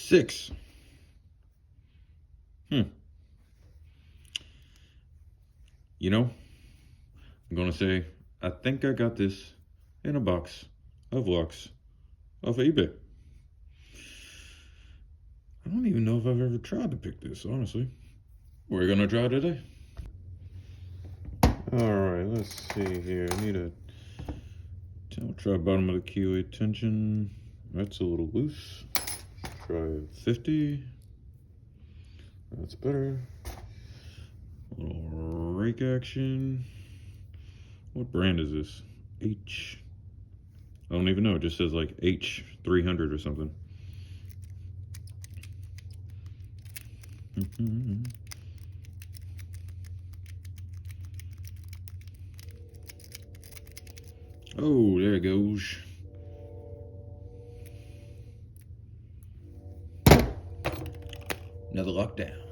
6. You know, I'm gonna say, I think I got this in a box of Lux off of eBay. I don't even know if I've ever tried to pick this, honestly. We're gonna try today. Alright, let's see here. I need a try bottom of the keyway tension. That's a little loose. Try 50. That's better. A little rake action. What brand is this? I don't even know. It just says like H300 or something. Oh, there it goes. Another lockdown.